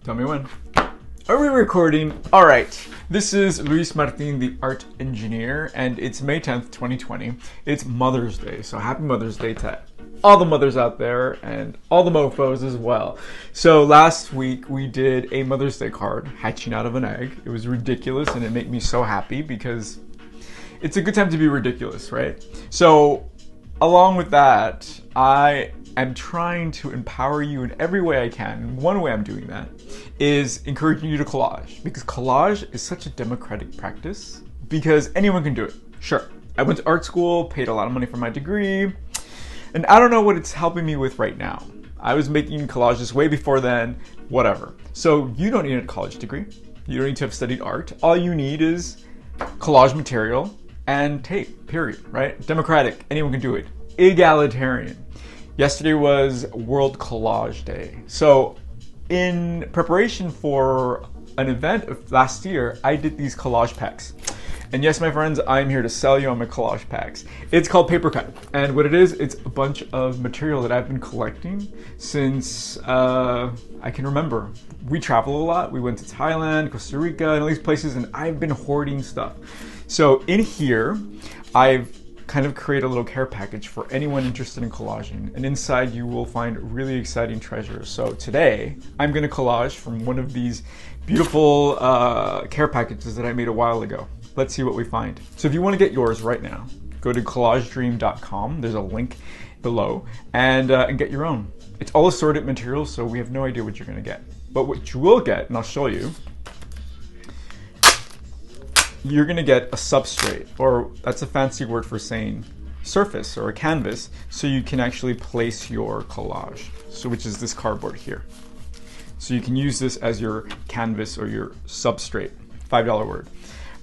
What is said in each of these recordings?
Tell me when. Are we recording? All right. This is Luis Martin, the art engineer, and it's May 10th, 2020. It's Mother's Day, so happy Mother's Day to all the mothers out there and all the mofos as well. So last week we did a Mother's Day card, hatching out of an egg. It was ridiculous and it made me so happy because it's a good time to be ridiculous, right? So along with that, I am trying to empower you in every way I can. One way I'm doing that is encouraging you to collage, because collage is such a democratic practice because anyone can do it. Sure, I went to art school, paid a lot of money for my degree, and I don't know what it's helping me with right now. I was making collages way before then, whatever. So you don't need a college degree. You don't need to have studied art. All you need is collage material and tape, period, right? Democratic, anyone can do it. Egalitarian. Yesterday was World Collage Day. So in preparation for an event of last year, I did these collage packs. And yes, my friends, I'm here to sell you on my collage packs. It's called Paper Cut. And what it is, it's a bunch of material that I've been collecting since I can remember. We travel a lot. We went to Thailand, Costa Rica, and all these places, and I've been hoarding stuff. So in here, I've kind of create a little care package for anyone interested in collaging, and inside you will find really exciting treasures. So today I'm going to collage from one of these beautiful care packages that I made a while ago. Let's see what we find. So if you want to get yours right now, go to collagedream.com. There's a link below, and get your own. It's all assorted materials, so we have no idea what you're going to get. But what you will get, and I'll show you, you're gonna get a substrate, or that's a fancy word for saying surface or a canvas, so you can actually place your collage. So which is this cardboard here. So you can use this as your canvas or your substrate, $5 word.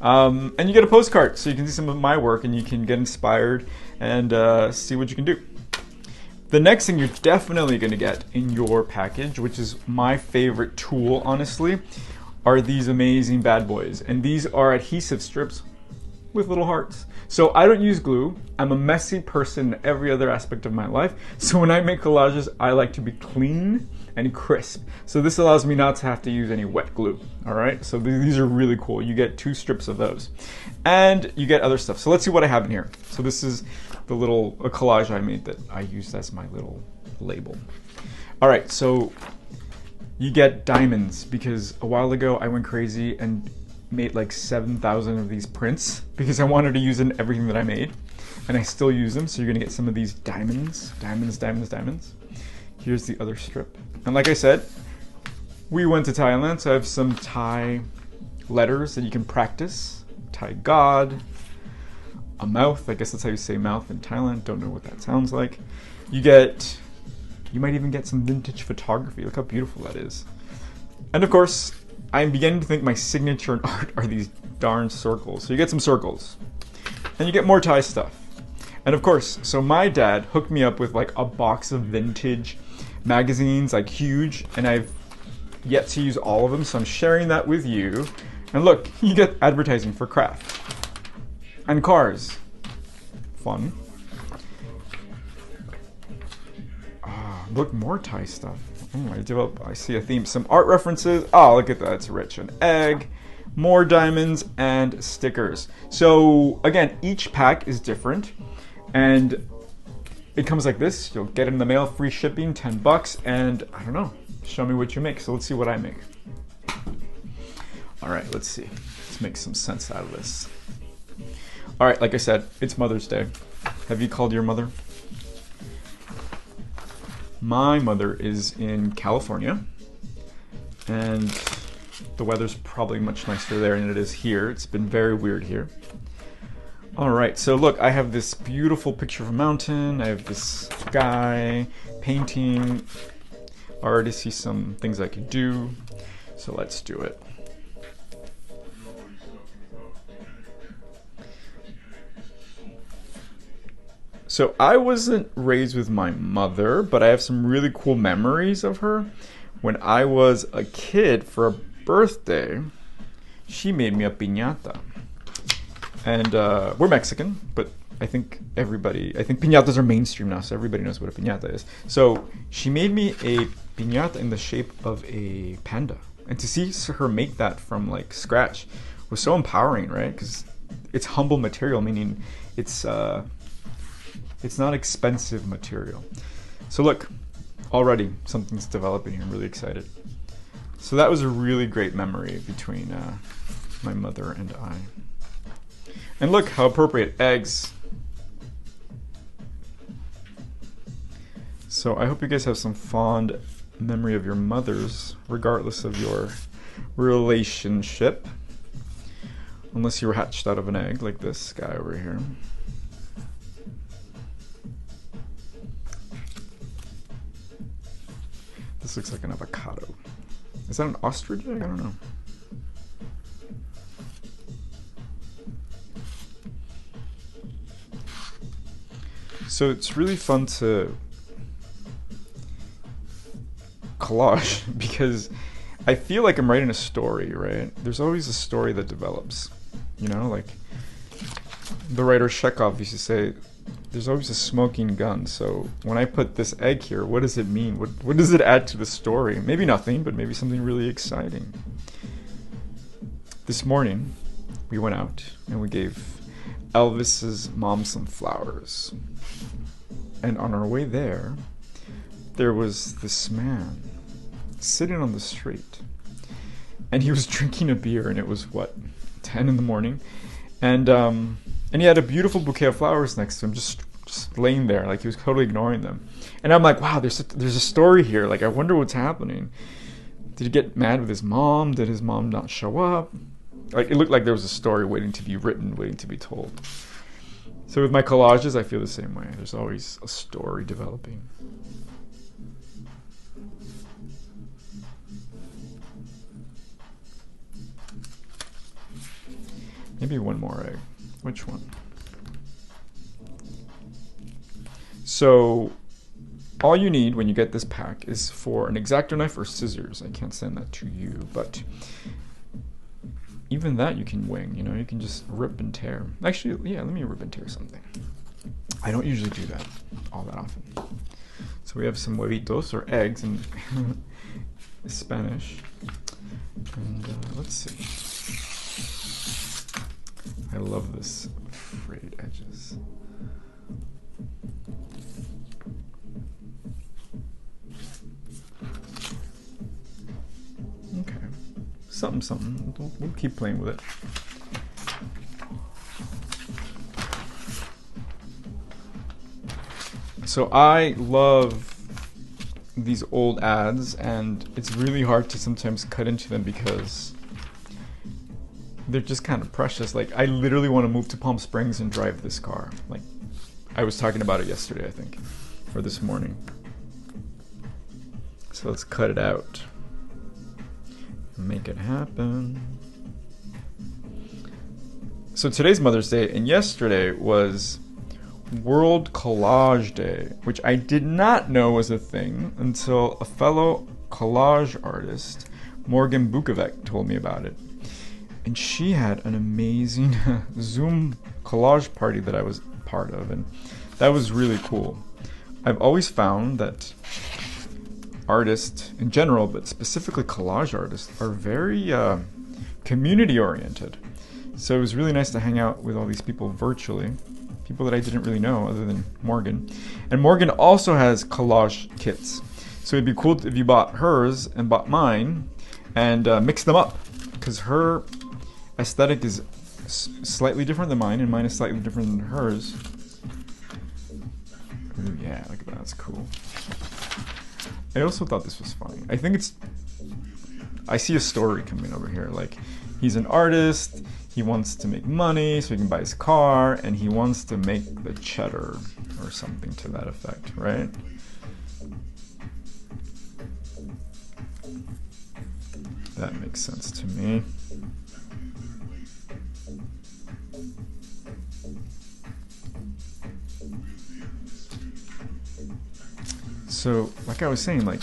And you get a postcard, so you can see some of my work and you can get inspired and see what you can do. The next thing you're definitely gonna get in your package, which is my favorite tool, honestly, are these amazing bad boys. And these are adhesive strips with little hearts. So I don't use glue. I'm a messy person in every other aspect of my life. So when I make collages, I like to be clean and crisp. So this allows me not to have to use any wet glue. All right, so these are really cool. You get 2 strips of those. And you get other stuff. So let's see what I have in here. So this is the little collage I made that I used as my little label. All right, so you get diamonds, because a while ago I went crazy and made like 7,000 of these prints because I wanted to use in everything that I made, and I still use them. So you're gonna get some of these diamonds, diamonds, diamonds, diamonds. Here's the other strip. And like I said, we went to Thailand, so I have some Thai letters that you can practice. Thai God, a mouth, I guess that's how you say mouth in Thailand. Don't know what that sounds like. You might even get some vintage photography. Look how beautiful that is. And of course, I'm beginning to think my signature in art are these darn circles. So you get some circles. And you get more Thai stuff. And of course, so my dad hooked me up with like a box of vintage magazines, like huge, and I've yet to use all of them, so I'm sharing that with you. And look, you get advertising for craft. And cars. Fun. Look, more Thai stuff. Oh, I see a theme. Some art references. Oh, look at that. It's rich. An egg, more diamonds, and stickers. So again, each pack is different, and it comes like this. You'll get it in the mail, free shipping, $10, and I don't know. Show me what you make. So let's see what I make. All right, let's see. Let's make some sense out of this. All right, like I said, it's Mother's Day. Have you called your mother? My mother is in California, and the weather's probably much nicer there than it is here. It's been very weird here. All right, so look, I have this beautiful picture of a mountain. I have this guy painting. I already see some things I could do, so let's do it. So I wasn't raised with my mother, but I have some really cool memories of her. When I was a kid for a birthday, she made me a piñata. And we're Mexican, but I think piñatas are mainstream now, so everybody knows what a piñata is. So she made me a piñata in the shape of a panda. And to see her make that from like scratch was so empowering, right? Because it's humble material, meaning it's not expensive material. So look, already something's developing here. I'm really excited. So that was a really great memory between my mother and I. And look how appropriate, eggs. So I hope you guys have some fond memory of your mothers, regardless of your relationship. Unless you were hatched out of an egg, like this guy over here. This looks like an avocado. Is that an ostrich egg? I don't know. So it's really fun to collage because I feel like I'm writing a story, right? There's always a story that develops, you know, like the writer Chekhov used to say, there's always a smoking gun. So when I put this egg here, what does it mean? What does it add to the story? Maybe nothing, but maybe something really exciting. This morning, we went out and we gave Elvis's mom some flowers. And on our way there, there was this man sitting on the street. And he was drinking a beer, and it was, what, 10 in the morning? And he had a beautiful bouquet of flowers next to him, just laying there, like he was totally ignoring them. And I'm like, wow, there's a story here. Like, I wonder what's happening. Did he get mad with his mom? Did his mom not show up? Like, it looked like there was a story waiting to be written, waiting to be told. So with my collages, I feel the same way. There's always a story developing. Maybe one more egg. Which one? So all you need when you get this pack is for an X-Acto knife or scissors. I can't send that to you, but even that you can wing, you know, you can just rip and tear. Actually, yeah, let me rip and tear something. I don't usually do that all that often. So we have some huevitos, or eggs in Spanish. And let's see. I love this frayed edges. Okay, something. We'll keep playing with it. So I love these old ads, and it's really hard to sometimes cut into them because they're just kind of precious. Like, I literally want to move to Palm Springs and drive this car. Like, I was talking about it yesterday, I think, or this morning. So let's cut it out. Make it happen. So today's Mother's Day, and yesterday was World Collage Day, which I did not know was a thing until a fellow collage artist, Morgan Bukovic, told me about it. And she had an amazing Zoom collage party that I was part of, and that was really cool. I've always found that artists in general, but specifically collage artists, are very community oriented. So it was really nice to hang out with all these people virtually, people that I didn't really know other than Morgan. And Morgan also has collage kits. So it'd be cool if you bought hers and bought mine and mixed them up, because her aesthetic is slightly different than mine, and mine is slightly different than hers. Ooh, yeah, look at that, that's cool. I also thought this was funny. I see a story coming over here. Like, he's an artist, he wants to make money so he can buy his car, and he wants to make the cheddar, or something to that effect, right? That makes sense to me. So, like I was saying, like,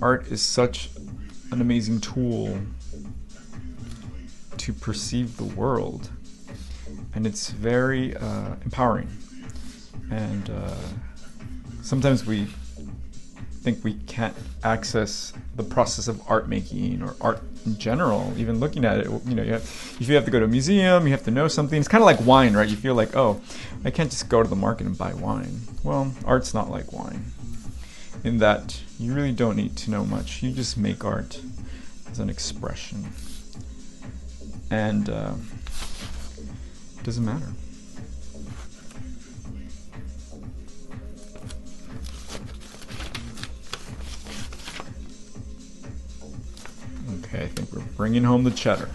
art is such an amazing tool to perceive the world, and it's very empowering. And sometimes we think we can't access the process of art making or art in general. Even looking at it, you know, if you have to go to a museum, you have to know something. It's kind of like wine, right? You feel like, oh, I can't just go to the market and buy wine. Well, art's not like wine, in that you really don't need to know much. You just make art as an expression, and it doesn't matter. Okay, I think we're bringing home the cheddar.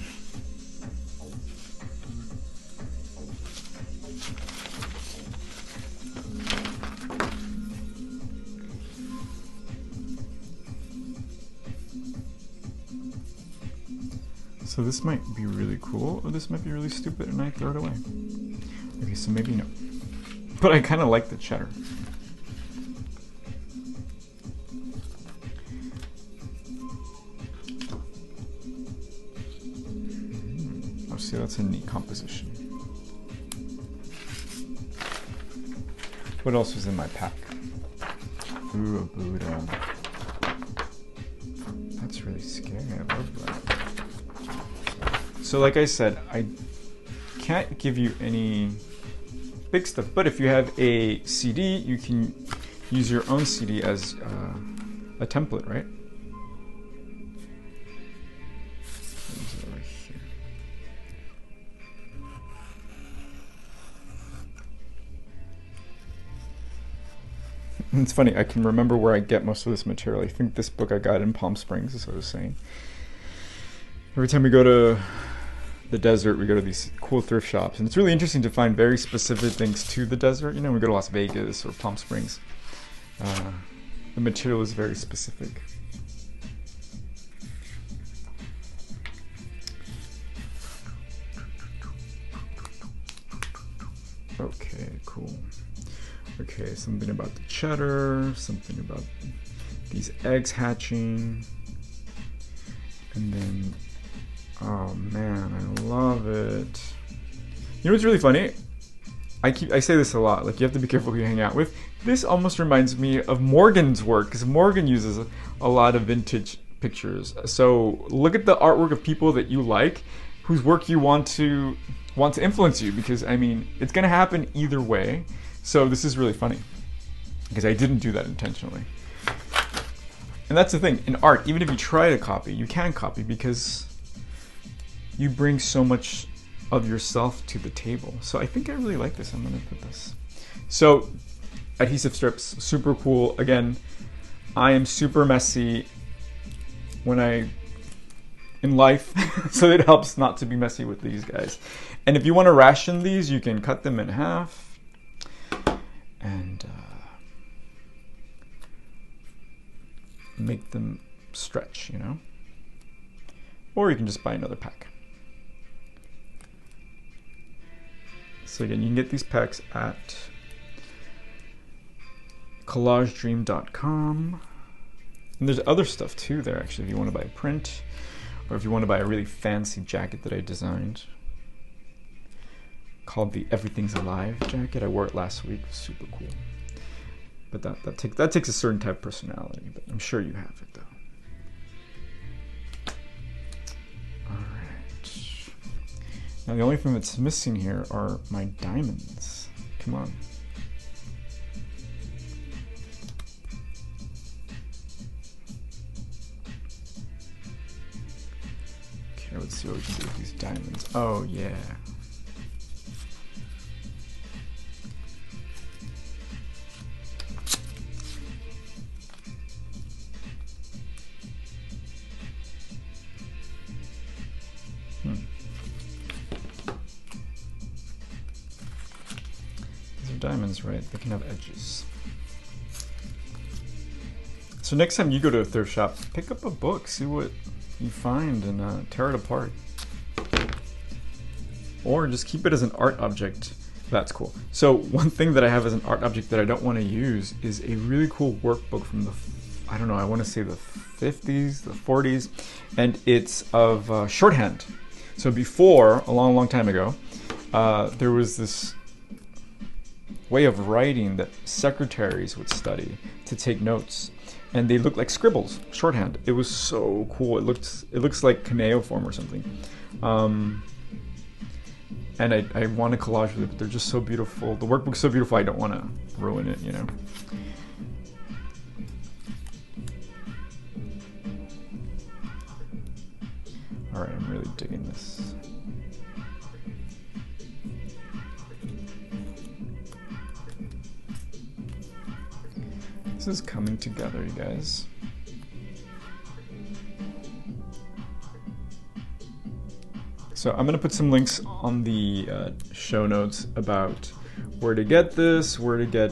So this might be really cool, or this might be really stupid and I throw it away. Okay, so maybe no. But I kind of like the cheddar. Oh, see, that's a neat composition. What else was in my pack? Ooh, a Buddha. That's really scary, I love that. So like I said, I can't give you any big stuff, but if you have a CD, you can use your own CD as a template, right? It's funny, I can remember where I get most of this material. I think this book I got in Palm Springs, as I was saying. Every time we go to the desert, we go to these cool thrift shops, and it's really interesting to find very specific things to the desert. You know, we go to Las Vegas or Palm Springs. The material is very specific. Okay, cool. Okay, something about the cheddar, something about these eggs hatching, and then, oh man, I love it. You know what's really funny? I say this a lot, like you have to be careful who you hang out with. This almost reminds me of Morgan's work, because Morgan uses a lot of vintage pictures. So look at the artwork of people that you like, whose work you want to influence you, because I mean, it's gonna happen either way. So this is really funny, because I didn't do that intentionally. And that's the thing, in art, even if you try to copy, you can copy because you bring so much of yourself to the table. So I think I really like this. I'm gonna put this. So adhesive strips, super cool. Again, I am super messy in life, so it helps not to be messy with these guys. And if you want to ration these, you can cut them in half and make them stretch, you know? Or you can just buy another pack. So again, you can get these packs at collagedream.com. And there's other stuff too there, actually, if you want to buy a print, or if you want to buy a really fancy jacket that I designed called the Everything's Alive jacket. I wore it last week. It was super cool. But that takes a certain type of personality, but I'm sure you have it though. Alright. Now the only thing that's missing here are my diamonds. Come on. Okay, let's see what we can do with these diamonds. Oh yeah. Diamonds, right? They can have edges. So next time you go to a thrift shop, pick up a book, see what you find, and tear it apart. Or just keep it as an art object. That's cool. So one thing that I have as an art object that I don't want to use is a really cool workbook from the, I don't know, I want to say the 50s, the 40s, and it's of shorthand. So before, a long, long time ago, there was this way of writing that secretaries would study to take notes. and they look like scribbles, shorthand. It was so cool. It looks like cuneiform or something. And I want to collage with it, but they're just so beautiful. The workbook's so beautiful, I don't want to ruin it, you know. All right, I'm really digging this. This is coming together, you guys. So I'm gonna put some links on the show notes about where to get this, where to get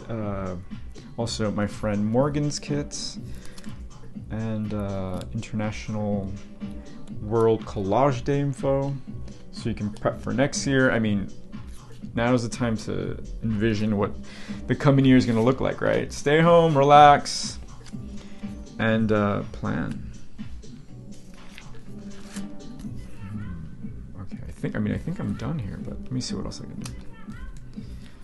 also my friend Morgan's kits, and International World Collage Day info, so you can prep for next year. I mean, now is the time to envision what the coming year is going to look like, right? Stay home, relax, and plan. Okay, I think I'm done here, but let me see what else I can do.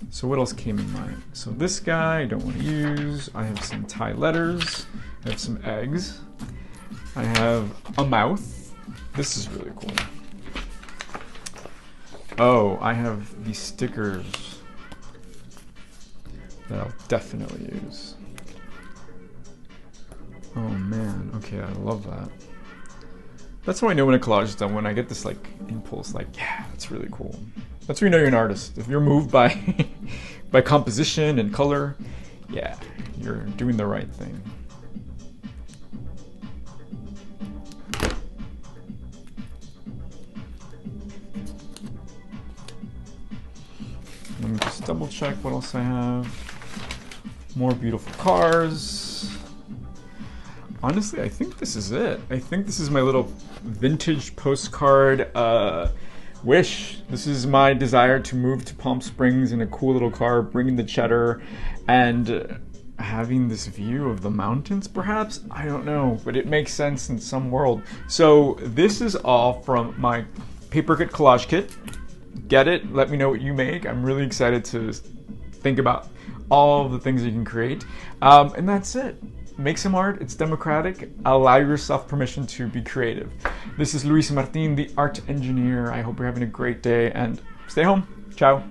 So what else came in mind? So this guy I don't want to use. I have some Thai letters. I have some eggs. I have a mouth. This is really cool. Oh, I have these stickers that I'll definitely use. Oh man, okay, I love that. That's how I know when a collage is done, when I get this like impulse, like, yeah, that's really cool. That's when you know you're an artist. If you're moved by by composition and color, yeah, you're doing the right thing. Let me just double check what else I have. More beautiful cars. Honestly, I think this is it. I think this is my little vintage postcard wish. This is my desire to move to Palm Springs in a cool little car, bringing the cheddar, and having this view of the mountains, perhaps? I don't know, but it makes sense in some world. So this is all from my paper cut collage kit. Get it, let me know what you make. I'm really excited to think about all of the things you can create. And that's it. Make some art, it's democratic. Allow yourself permission to be creative. This is Luis Martin, the art engineer. I hope you're having a great day and stay home. Ciao.